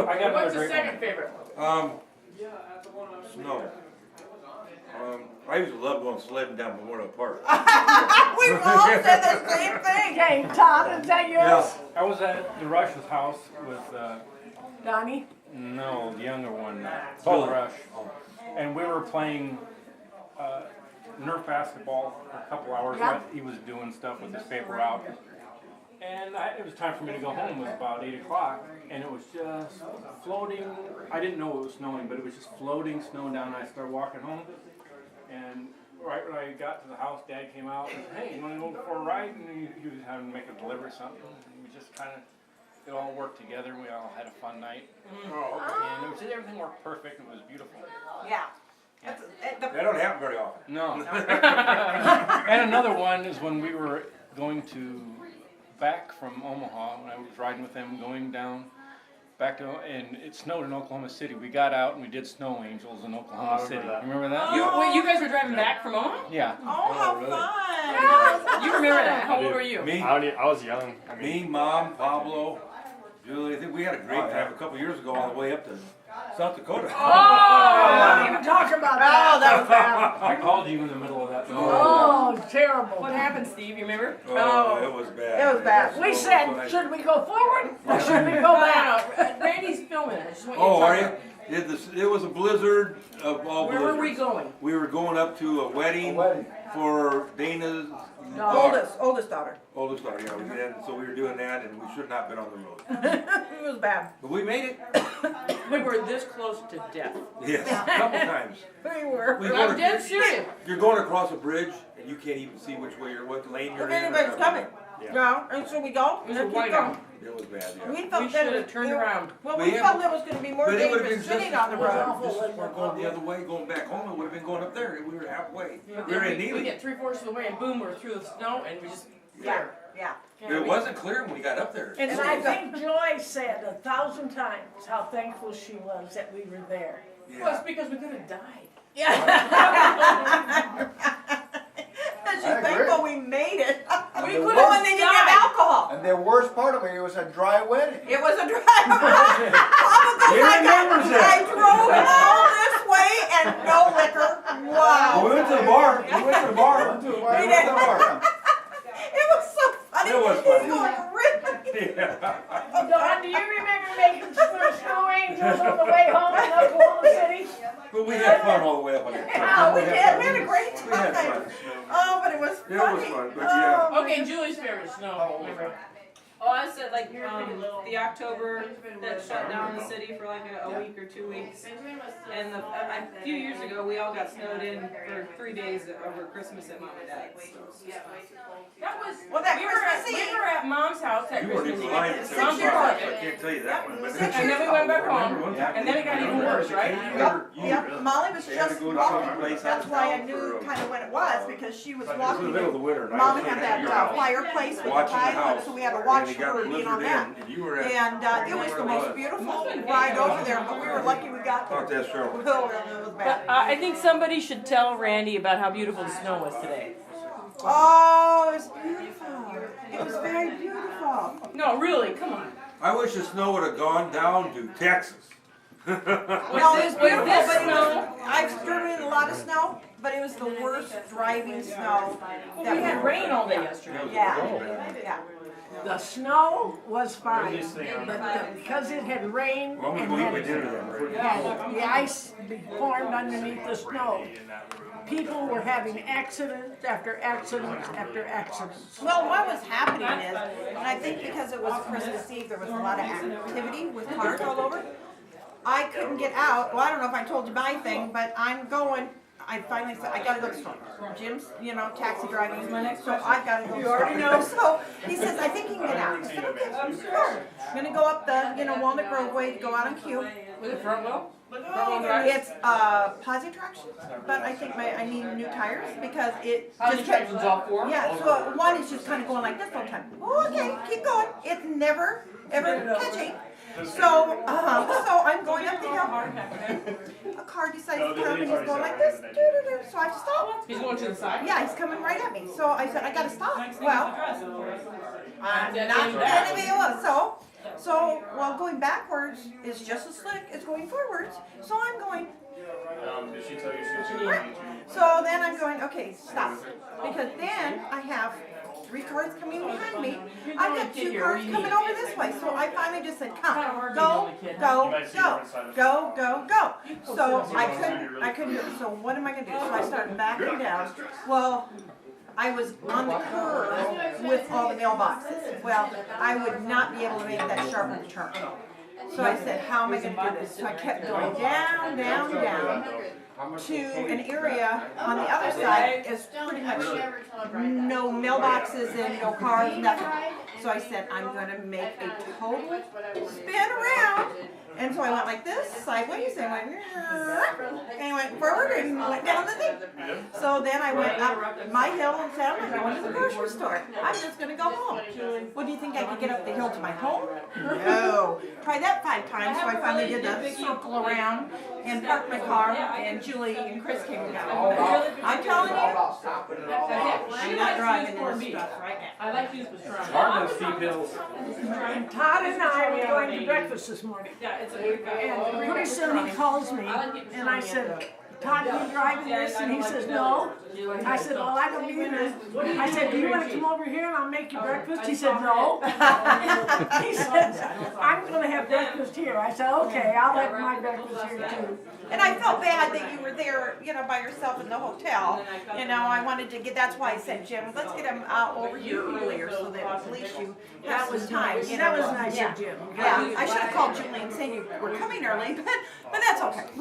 What's the second favorite? Snow. I used to love going sledding down Memorial Park. We all said the same thing. Okay, Todd, is that yours? Yeah. I was at the Rush's house with, Donnie? no, the younger one, Paul Rush. And we were playing Nerf basketball for a couple hours. Yeah. He was doing stuff with his paper route. And it was time for me to go home. It was about 8 o'clock. And it was just floating. I didn't know it was snowing, but it was just floating snow down. And I started walking home. And right when I got to the house, Dad came out and said, hey, you want to go for a ride? And he was having to make a delivery or something. And we just kind of, it all worked together. We all had a fun night. And it was, everything worked perfect. It was beautiful. Yeah. That don't happen very often. No. And another one is when we were going back from Omaha, when I was riding with them, going down back to, and it snowed in Oklahoma City. We got out and we did snow angels in Oklahoma City. Remember that? You guys were driving back from Omaha? Yeah. Oh, how fun. You remember that? How old were you? Me, I was young. Mom, Pablo, Julie. I think we had a great time a couple years ago all the way up to South Dakota. Oh, don't even talk about that. Oh, that was bad. I called you in the middle of that. Oh, terrible. What happened, Steve? You remember? Oh, it was bad. It was bad. We said, should we go forward or should we go back? No. Randy's filming it. I just want you to Oh, talk are you? about it. It was a blizzard of all Where blizzards. were we going? We were going up to a wedding for Dana's Oldest daughter. oldest daughter. Yeah, we did. So we were doing that, and we should not have been on the road. It was bad. But we made it. We were this close to death. Yes, a couple times. We were. We I'm dead serious. You're going across a bridge, and you can't even see what lane you're If in. anybody's coming. Yeah. No, and so we go. It was and a keep whiteout. going. It was bad, yeah. We felt We that should it have turned we were- around. Well, We we have- felt it was going to be more But it would have been dangerous just sitting on the road. Just as we're going the other way, going back home, it would have been going up there. We were halfway. But We were then in we Neely. get 3/4 of the way and boom, we're through the snow and we just Yeah, yeah. It wasn't clear when we got up there. And I think Joy said 1,000 times how thankful she was that we were there. Well, it's because we could have died. She's thankful we made it. We Oh, could have and they didn't have died. alcohol. And the worst part of it was a dry wedding. It was a drive. I drove all this way and no liquor. Wow. We went to the bar. We went to the bar. It was so funny. It was He's funny. going really. Don, do you remember making snow angels on the way home in Oklahoma City? But we had fun all the way up on that. Yeah, we did. We had a great We had time. fun. Oh, but it was It was funny. fun, but yeah. Oh, Okay, Julie's favorite snow. Remember? Oh, I said like the October that shut down the city for like a week or 2 weeks. And a few years ago, we all got snowed in for 3 days over Christmas at Mom and Dad's. That was, Well, that we were at, Christmas Eve. we were at Mom's house at You weren't Christmas even Eve. lying at Six 7 years o'clock, ago. so I can't tell you that one. But Six And then we went back home, Remember and then it got even worse, right? Yep, Molly was They had to just go to walking. some place out That's of why I town knew for, kind of when it was, because she was It was in the walking. middle of the winter. and I Molly was had sitting at that your house fireplace with the watching the tile, house, so we had to and watch it got her being on blizzarded that. in, and you were at. And it was the most beautiful ride over there, but we were lucky we got there. Thought that's Cheryl. Oh, it was bad. I think somebody should tell Randy about how beautiful the snow was today. Oh, it was beautiful. It was very beautiful. No, really, come on. I wish the snow would have gone down to Texas. No, this- it was with beautiful, this but it was, snow- I've driven in a lot of snow, but it was the worst driving snow. Well, that we had rain all day yesterday. Yeah, yeah. The snow was fine, but because it had rained Well, and we had, went dinner then, right? had the ice formed underneath the snow, people were having accidents after accidents after accidents. Well, what was happening is, and I think because it was Christmas Eve, there was a lot of activity with cars all over. I couldn't get out. Well, I don't know if I told you my thing, but I'm going. I finally said, I gotta go to the store. Jim's, taxi driving is my next, so I gotta go to the store. You already know. So he says, I think you can get out. I said, okay, sure. I'm gonna go up the, Walnut Grove way to go out on Q. With a front wheel? It's posi traction, but I think I need new tires because it How many just kept. tractions all four? Yeah, so one is just kind of going like this all the time. Oh, okay, keep going. It's never, ever catching. So I'm going up the hill. A car decides to come and he's going like this. Doo-doo-doo. So I have to stop. He's going to the side? Yeah, he's coming right at me. So I said, I gotta stop. Well, I'm not telling me it was. So So, well, going backwards is just as slick as going forwards. So I'm going. Did she tell you she was So then I'm going, okay, stop. Because then I have 3 cars coming behind me. I've got 2 cars coming over this way. So I finally just said, come, go, go, go, go, go, go. So I couldn't do it. So what am I gonna do? So I started backing down. Well, I was on the curve with all the mailboxes. Well, I would not be able to make that sharp of a turn. So I said, how am I going to do this? So I kept going down, down, down to an area on the other side is pretty much no mailboxes and no cars, nothing. So I said, I'm going to make a total spin around. And so I went like this, sideways, and went forward and went down the thing. So then I went up my hill and said, I'm going to the grocery store. I'm just going to go home. Well, do you think I could get up the hill to my home? No. Tried that 5 times, so I finally did a circle around and parked my car, and Julie and Chris came and got me. I'm telling you, I'm not driving in this stuff right now. I like these pastrami. hard on steep hills. Todd and I were going to breakfast this morning. Yeah, it's a good guy. And pretty soon he calls me, and I said, Todd, you driving this? And he says, no. I said, well, I don't either. I said, do you want to come over here and I'll make you breakfast? He said, no. He said, I'm going to have breakfast here. I said, okay, I'll have my breakfast here too. And I felt bad that you were there, by yourself in the hotel. I wanted to get, that's why I said, Jim, let's get him over here earlier so that at least you have some time. That was nice Yeah. of Jim. Yeah, I should have called Julie and said you were coming early, but that's okay.